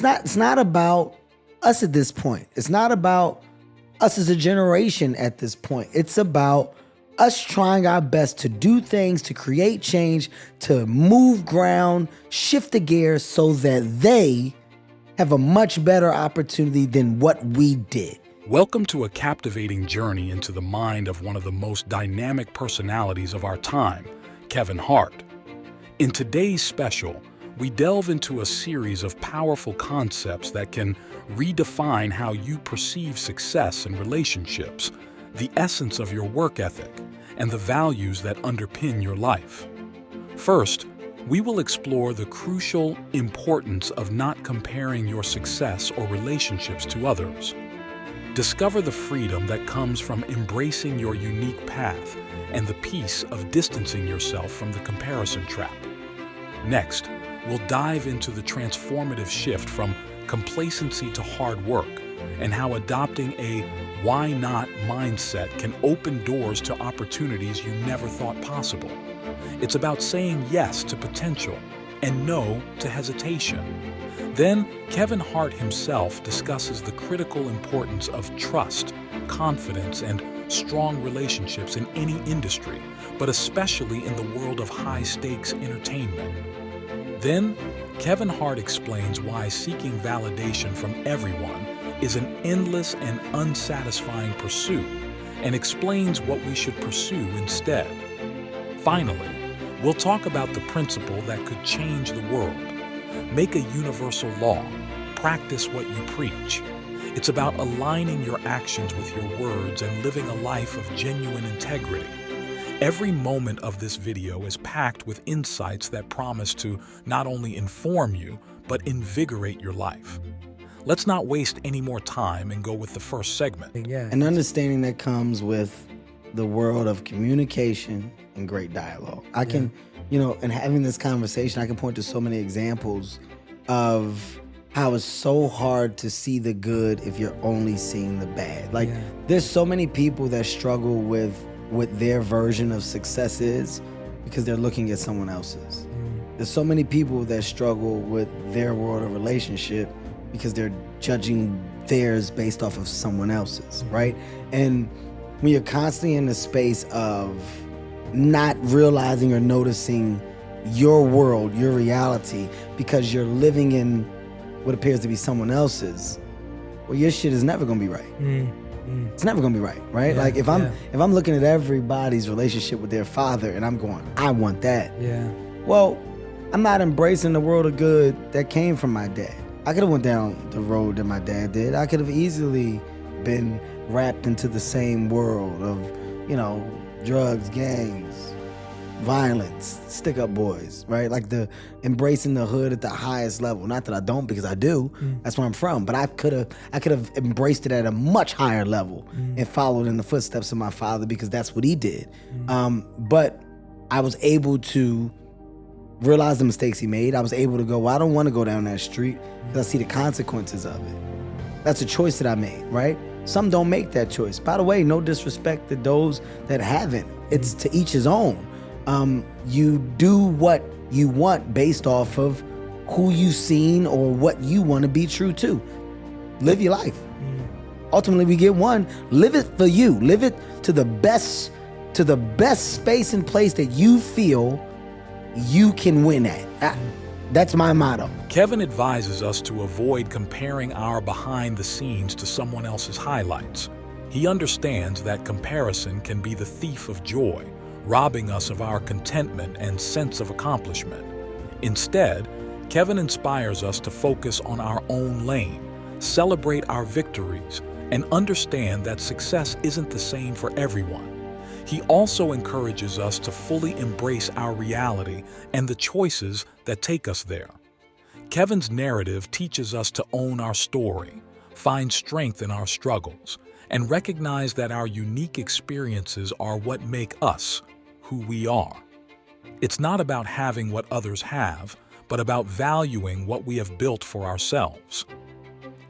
It's not about us at this point. It's not about us as a generation at this point. It's about us trying our best to do things, to create change, to move ground, shift the gears so that they have a much better opportunity than what we did. Welcome to a captivating journey into the mind of one of the most dynamic personalities of our time, Kevin Hart. In today's special, we delve into a series of powerful concepts that can redefine how you perceive success in relationships, the essence of your work ethic, and the values that underpin your life. First, we will explore the crucial importance of not comparing your success or relationships to others. Discover the freedom that comes from embracing your unique path and the peace of distancing yourself from the comparison trap. Next, we'll dive into the transformative shift from complacency to hard work and how adopting a why not mindset can open doors to opportunities you never thought possible. It's about saying yes to potential and no to hesitation. Then, Kevin Hart himself discusses the critical importance of trust, confidence, and strong relationships in any industry, but especially in the world of high-stakes entertainment. Then, Kevin Hart explains why seeking validation from everyone is an endless and unsatisfying pursuit, and explains what we should pursue instead. Finally, we'll talk about the principle that could change the world. Make a universal law. Practice what you preach. It's about aligning your actions with your words and living a life of genuine integrity. Every moment of this video is packed with insights that promise to not only inform you, but invigorate your life. Let's not waste any more time and go with the first segment. An understanding that comes with the world of communication and great dialogue. I can, in having this conversation, I can point to so many examples of how it's so hard to see the good if you're only seeing the bad. There's so many people that struggle with what their version of success is because they're looking at someone else's. There's so many people that struggle with their world of relationship because they're judging theirs based off of someone else's, right? And when you're constantly in the space of not realizing or noticing your world, your reality, because you're living in what appears to be someone else's, well, your shit is never gonna be right. It's never gonna be right? Yeah, If I'm looking at everybody's relationship with their father and I'm going, I want that. Well, I'm not embracing the world of good that came from my dad. I could have went down the road that my dad did. I could have easily been wrapped into the same world of, drugs, gangs, violence, stick-up boys, right? Like the embracing the hood at the highest level. Not that I don't, because I do. That's where I'm from. But I could have embraced it at a much higher level and followed in the footsteps of my father because that's what he did. But I was able to realize the mistakes he made. I was able to go, well, I don't want to go down that street because I see the consequences of it. That's a choice that I made, right? Some don't make that choice. By the way, no disrespect to those that haven't. It's to each his own. You do what you want based off of who you've seen or what you want to be true to. Live your life. Ultimately, we get one. Live it for you. Live it to the best space and place that you feel you can win at. That's my motto. Kevin advises us to avoid comparing our behind the scenes to someone else's highlights. He understands that comparison can be the thief of joy, robbing us of our contentment and sense of accomplishment. Instead, Kevin inspires us to focus on our own lane, celebrate our victories, and understand that success isn't the same for everyone. He also encourages us to fully embrace our reality and the choices that take us there. Kevin's narrative teaches us to own our story, find strength in our struggles, and recognize that our unique experiences are what make us who we are. It's not about having what others have, but about valuing what we have built for ourselves.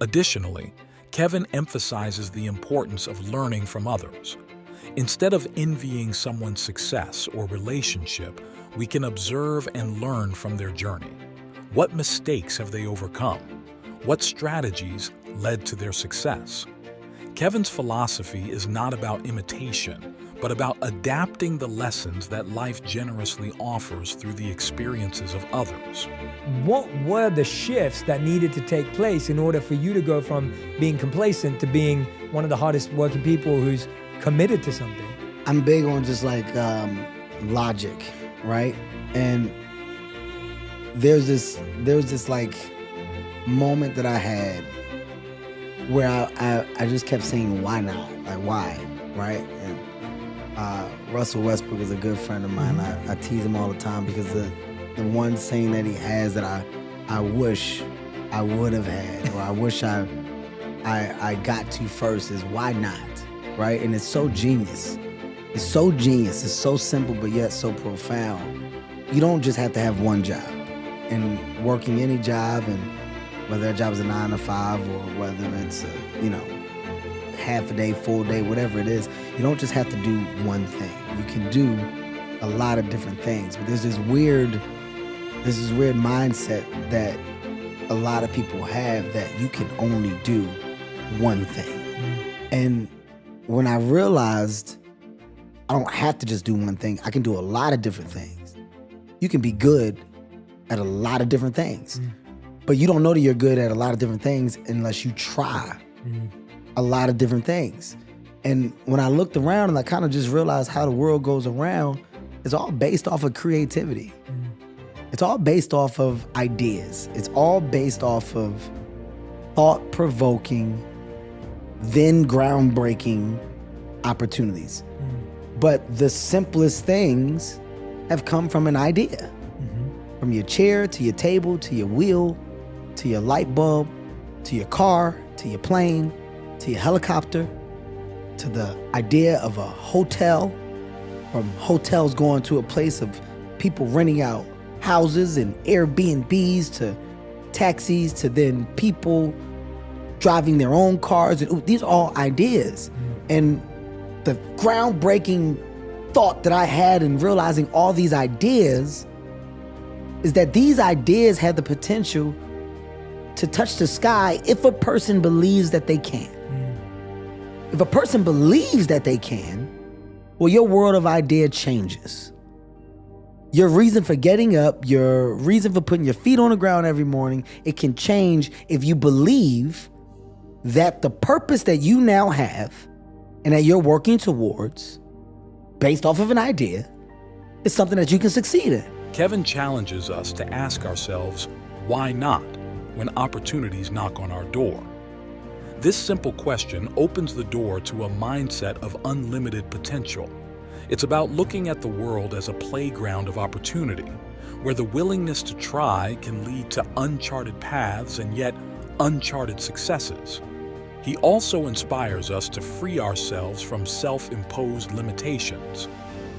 Additionally, Kevin emphasizes the importance of learning from others. Instead of envying someone's success or relationship, we can observe and learn from their journey. What mistakes have they overcome? What strategies led to their success? Kevin's philosophy is not about imitation, but about adapting the lessons that life generously offers through the experiences of others. What were the shifts that needed to take place in order for you to go from being complacent to being one of the hardest working people who's committed to something? I'm big on just like logic, right? And there's this like moment that I had where I just kept saying, why not? Like, why, right? And Russell Westbrook is a good friend of mine. I tease him all the time because the one saying that he has that I wish I would have had, or I wish I got to first is why not, right? And it's so genius. It's so genius. It's so simple, but yet so profound. You don't just have to have one job. And working any job, and whether that job is a 9 to 5 or whether it's half a day, full day, whatever it is, you don't just have to do one thing. You can do a lot of different things. But there's this weird mindset that a lot of people have that you can only do one thing. And when I realized I don't have to just do one thing, I can do a lot of different things. You can be good at a lot of different things. But you don't know that you're good at a lot of different things unless you try a lot of different things. And when I looked around and I kind of just realized how the world goes around, it's all based off of creativity. It's all based off of ideas. It's all based off of thought-provoking, then groundbreaking opportunities. But the simplest things have come from an idea. From your chair, to your table, to your wheel, to your light bulb, to your car, to your plane, to your helicopter, to the idea of a hotel, from hotels going to a place of people renting out houses and Airbnbs, to taxis, to then people driving their own cars. And these are all ideas. And the groundbreaking thought that I had in realizing all these ideas is that these ideas have the potential to touch the sky if a person believes that they can. If a person believes that they can, well, your world of idea changes. Your reason for getting up, your reason for putting your feet on the ground every morning, it can change if you believe that the purpose that you now have and that you're working towards, based off of an idea, is something that you can succeed in. Kevin challenges us to ask ourselves, why not, when opportunities knock on our door? This simple question opens the door to a mindset of unlimited potential. It's about looking at the world as a playground of opportunity, where the willingness to try can lead to uncharted paths and yet uncharted successes. He also inspires us to free ourselves from self-imposed limitations.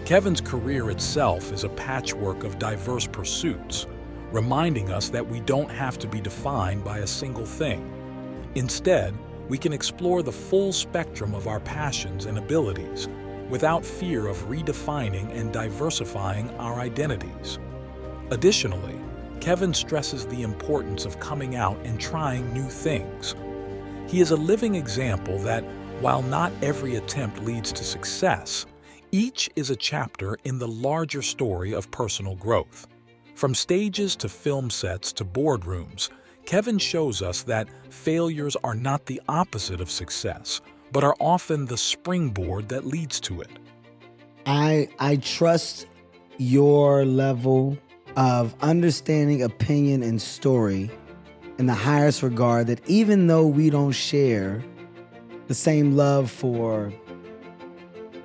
Kevin's career itself is a patchwork of diverse pursuits, reminding us that we don't have to be defined by a single thing. Instead, we can explore the full spectrum of our passions and abilities without fear of redefining and diversifying our identities. Additionally, Kevin stresses the importance of coming out and trying new things. He is a living example that, while not every attempt leads to success, each is a chapter in the larger story of personal growth. From stages to film sets to boardrooms, Kevin shows us that failures are not the opposite of success, but are often the springboard that leads to it. I trust your level of understanding, opinion, and story in the highest regard, that even though we don't share the same love for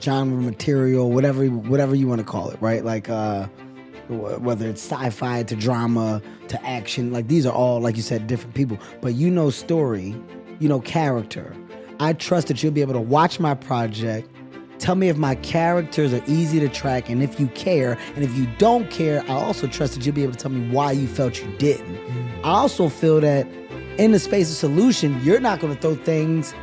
genre material, whatever you want to call it, right? Like whether it's sci-fi to drama to action, like these are all, like you said, different people. But you know story, you know character. I trust that you'll be able to watch my project, tell me if my characters are easy to track and if you care. And if you don't care, I also trust that you'll be able to tell me why you felt you didn't. I also feel that in the space of solution, you're not going to throw things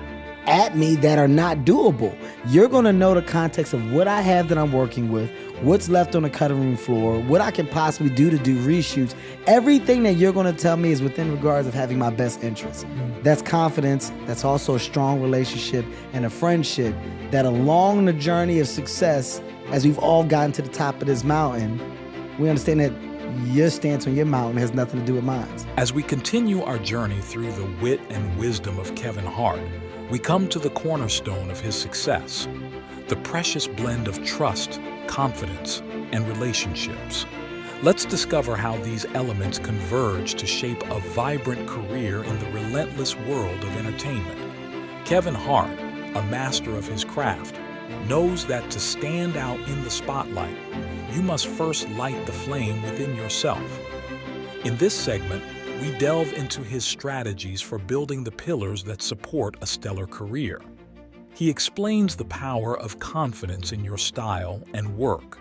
at me that are not doable. You're going to know the context of what I have that I'm working with, what's left on the cutting room floor, what I can possibly do to do reshoots. Everything that you're going to tell me is within regards of having my best interests. That's confidence. That's also a strong relationship and a friendship that along the journey of success, as we've all gotten to the top of this mountain, we understand that your stance on your mountain has nothing to do with mine. As we continue our journey through the wit and wisdom of Kevin Hart, we come to the cornerstone of his success, the precious blend of trust, confidence, and relationships. Let's discover how these elements converge to shape a vibrant career in the relentless world of entertainment. Kevin Hart, a master of his craft, knows that to stand out in the spotlight, you must first light the flame within yourself. In this segment, we delve into his strategies for building the pillars that support a stellar career. He explains the power of confidence in your style and work.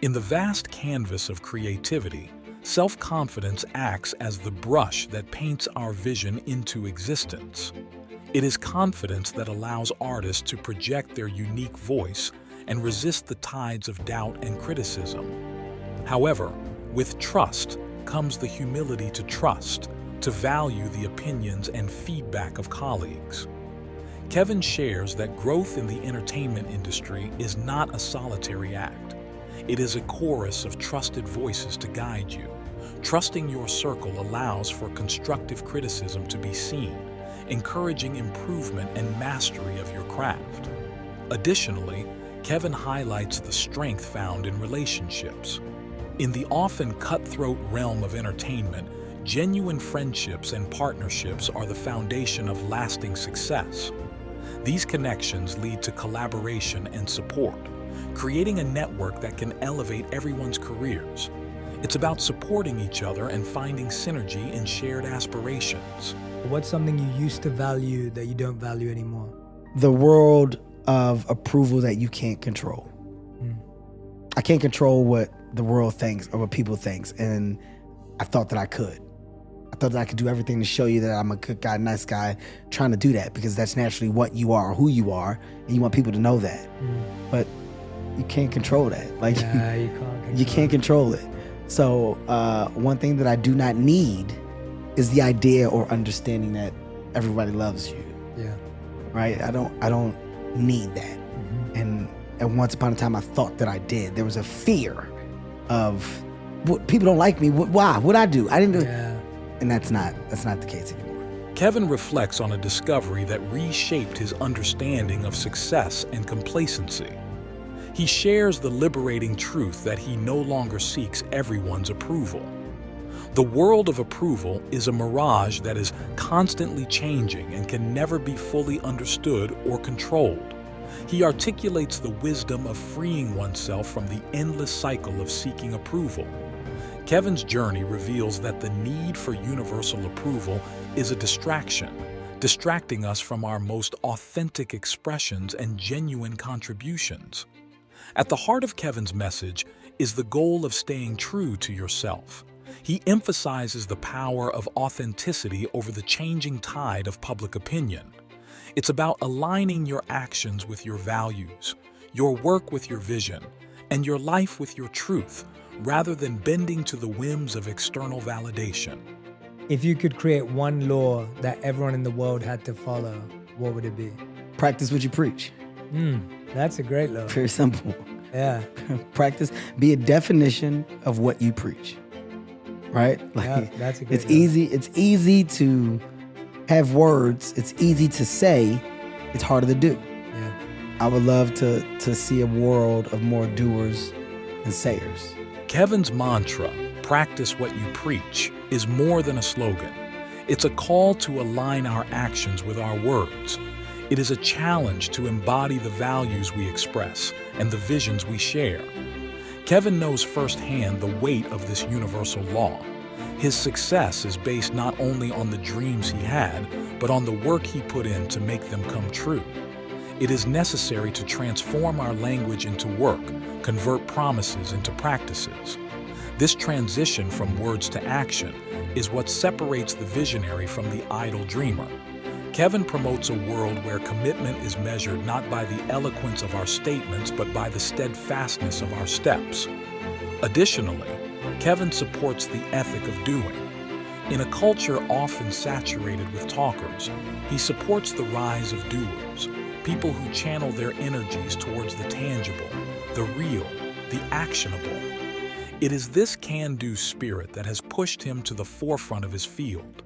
In the vast canvas of creativity, self-confidence acts as the brush that paints our vision into existence. It is confidence that allows artists to project their unique voice and resist the tides of doubt and criticism. However, with trust comes the humility to trust, to value the opinions and feedback of colleagues. Kevin shares that growth in the entertainment industry is not a solitary act. It is a chorus of trusted voices to guide you. Trusting your circle allows for constructive criticism to be seen, encouraging improvement and mastery of your craft. Additionally, Kevin highlights the strength found in relationships. In the often cutthroat realm of entertainment, genuine friendships and partnerships are the foundation of lasting success. These connections lead to collaboration and support, creating a network that can elevate everyone's careers. It's about supporting each other and finding synergy in shared aspirations. What's something you used to value that you don't value anymore? The world of approval that you can't control. I can't control what the world thinks or what people thinks, and I thought that I could. I thought that I could do everything to show you that I'm a good guy, nice guy, trying to do that because that's naturally what you are, who you are, and you want people to know that. But you can't control that. Like you can't control it. So one thing that I do not need is the idea or understanding that everybody loves you. Yeah. Right? I don't need that. And once upon a time I thought that I did. There was a fear of what people don't like me. Why? What'd I do? I didn't do it. And that's not the case anymore. Kevin reflects on a discovery that reshaped his understanding of success and complacency. He shares the liberating truth that he no longer seeks everyone's approval. The world of approval is a mirage that is constantly changing and can never be fully understood or controlled. He articulates the wisdom of freeing oneself from the endless cycle of seeking approval. Kevin's journey reveals that the need for universal approval is a distraction, distracting us from our most authentic expressions and genuine contributions. At the heart of Kevin's message is the goal of staying true to yourself. He emphasizes the power of authenticity over the changing tide of public opinion. It's about aligning your actions with your values, your work with your vision, and your life with your truth, rather than bending to the whims of external validation. If you could create one law that everyone in the world had to follow, what would it be? Practice what you preach. That's a great law. Very simple. Yeah. Practice, be a definition of what you preach. Right? Like, that's a great it's easy. It's easy to have words. It's easy to say. It's harder to do. Yeah. I would love to see a world of more doers and sayers. Kevin's mantra, practice what you preach, is more than a slogan. It's a call to align our actions with our words. It is a challenge to embody the values we express and the visions we share. Kevin knows firsthand the weight of this universal law. His success is based not only on the dreams he had, but on the work he put in to make them come true. It is necessary to transform our language into work, convert promises into practices. This transition from words to action is what separates the visionary from the idle dreamer. Kevin promotes a world where commitment is measured not by the eloquence of our statements, but by the steadfastness of our steps. Additionally, Kevin supports the ethic of doing. In a culture often saturated with talkers, he supports the rise of doers, people who channel their energies towards the tangible, the real, the actionable. It is this can-do spirit that has pushed him to the forefront of his field,